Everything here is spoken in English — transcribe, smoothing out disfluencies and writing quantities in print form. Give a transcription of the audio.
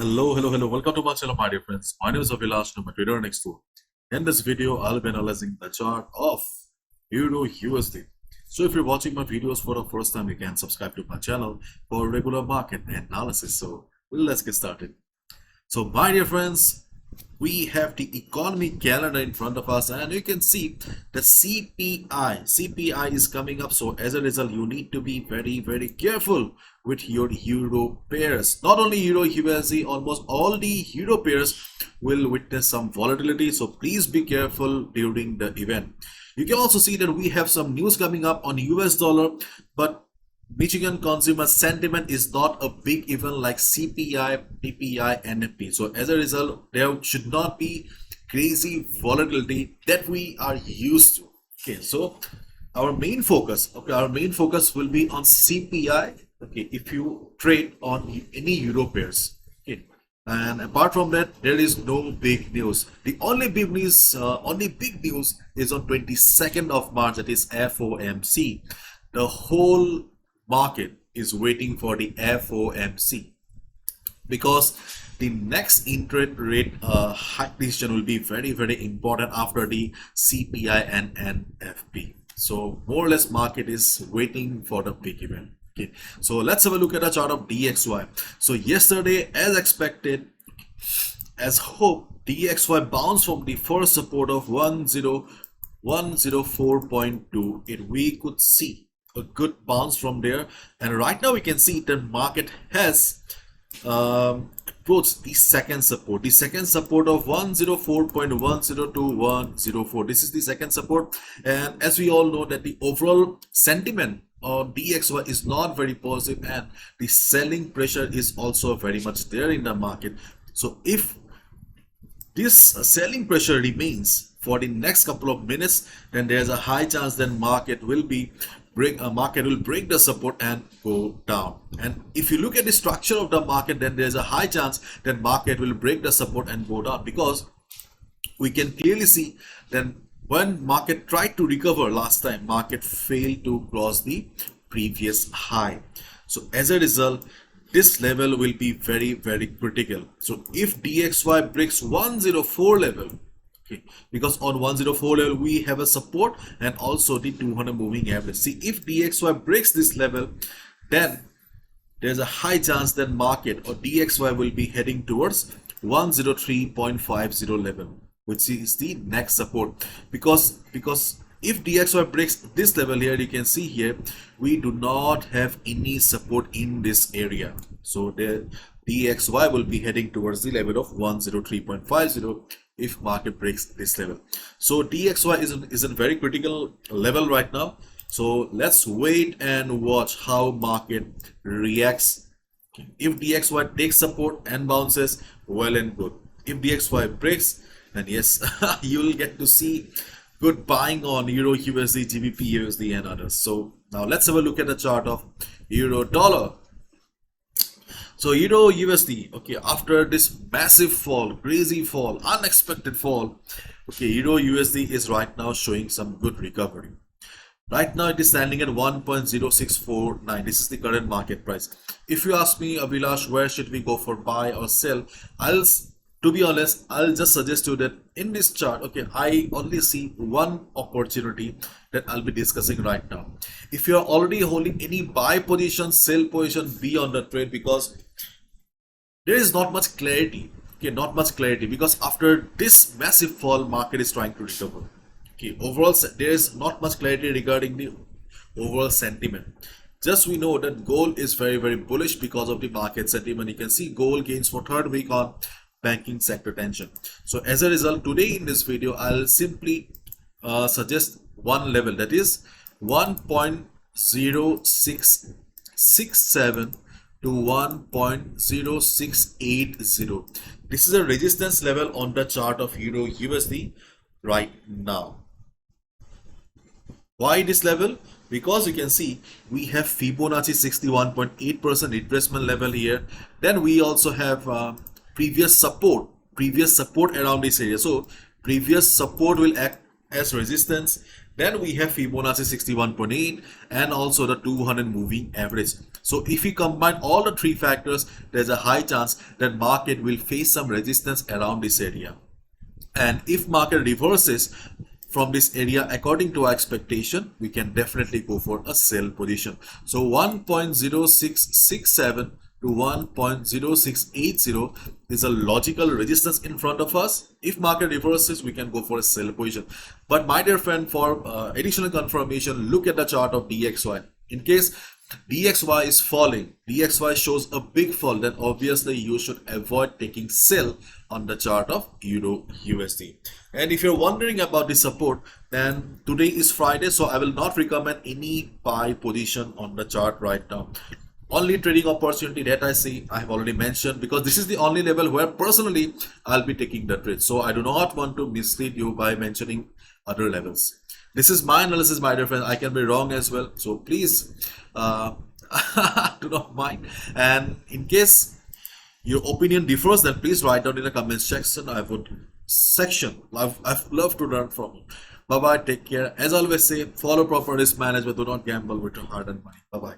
Hello. Welcome to my channel, my dear friends. My name is Abhilash, I'm a trader and expert. In this video, I'll be analyzing the chart of Euro USD. So if you're watching my videos for the first time, you can subscribe to my channel for regular market analysis. So let's get started. So my dear friends, we have the economy calendar in front of us, and you can see the CPI is coming up. So as a result, you need to be very careful with your euro pairs. Not only euro USD, almost all the euro pairs will witness some volatility, so please be careful during the event. You can also see that we have some news coming up on US dollar, but Michigan consumer sentiment is not a big event like CPI, PPI, NFP. So as a result, there should not be crazy volatility that we are used to. Okay, so our main focus will be on CPI. Okay, if you trade on any euro pairs. Okay, and apart from that, there is no big news. The only big news is on 22nd of March. That is FOMC. The whole market is waiting for the FOMC because the next interest rate hike decision will be very important after the CPI and NFP. So more or less market is waiting for the big event. Okay, so let's have a look at the chart of DXY. So yesterday, as expected, as hoped, DXY bounced from the first support of 104.2. We could see a good bounce from there, and right now we can see the market has approached the second support of 104.10 to 104. This is the second support, and as we all know that the overall sentiment on DXY is not very positive, and the selling pressure is also very much there in the market. So if this selling pressure remains for the next couple of minutes, then there's a high chance that market will break the support and go down. And if you look at the structure of the market, then there's a high chance that market will break the support and go down, because we can clearly see that when market tried to recover last time, market failed to cross the previous high. So as a result, this level will be very critical. So if DXY breaks 104 level, okay, because on 104 level we have a support and also the 200 moving average. See, if DXY breaks this level, then there's a high chance that market or DXY will be heading towards 103.50 level, which is the next support. Because if DXY breaks this level here, you can see here we do not have any support in this area. So the DXY will be heading towards the level of 103.50 if market breaks this level. So DXY is a very critical level right now. So let's wait and watch how market reacts. If DXY takes support and bounces, well and good. If DXY breaks, then yes, you will get to see good buying on Euro USD, GBP USD and others. So now let's have a look at the chart of Euro Dollar. So Euro USD, okay, after this massive fall, crazy fall, unexpected fall, okay, Euro USD is right now showing some good recovery. Right now it is standing at 1.0649. This is the current market price. If you ask me, Abhilash, where should we go for buy or sell? To be honest, I'll just suggest you that in this chart, okay, I only see one opportunity that I'll be discussing right now. If you're already holding any buy position, sell position, be on the trade, because there is not much clarity. Okay, not much clarity, because after this massive fall, market is trying to recover. Okay, overall, there is not much clarity regarding the overall sentiment. Just we know that gold is very bullish because of the market sentiment. You can see gold gains for third week on banking sector tension. So as a result, today in this video, I'll simply suggest one level, that is 1.0667 to 1.0680. This is a resistance level on the chart of Euro USD right now. Why this level? Because you can see we have Fibonacci 61.8% retracement level here. Then we also have previous support around this area. So previous support will act as resistance, Then we have Fibonacci 61.8 and also the 200 moving average. So if we combine all the three factors, there's a high chance that market will face some resistance around this area. And if market reverses from this area according to our expectation, we can definitely go for a sell position. So 1.0667 to 1.0680 is a logical resistance in front of us. If market reverses, we can go for a sell position. But my dear friend, for additional confirmation, look at the chart of DXY. In case DXY is falling, DXY shows a big fall, then obviously you should avoid taking sell on the chart of Euro USD. And if you're wondering about the support, then today is Friday, so I will not recommend any buy position on the chart right now. Only trading opportunity that I see, I have already mentioned, because this is the only level where personally I'll be taking the trade. So I do not want to mislead you by mentioning other levels. This is my analysis, my dear friend. I can be wrong as well. So please do not mind. And in case your opinion differs, then please write down in the comments section. I'd love to learn from you. Bye bye. Take care. As always say, follow proper risk management. Do not gamble with your hard-earned money. Bye bye.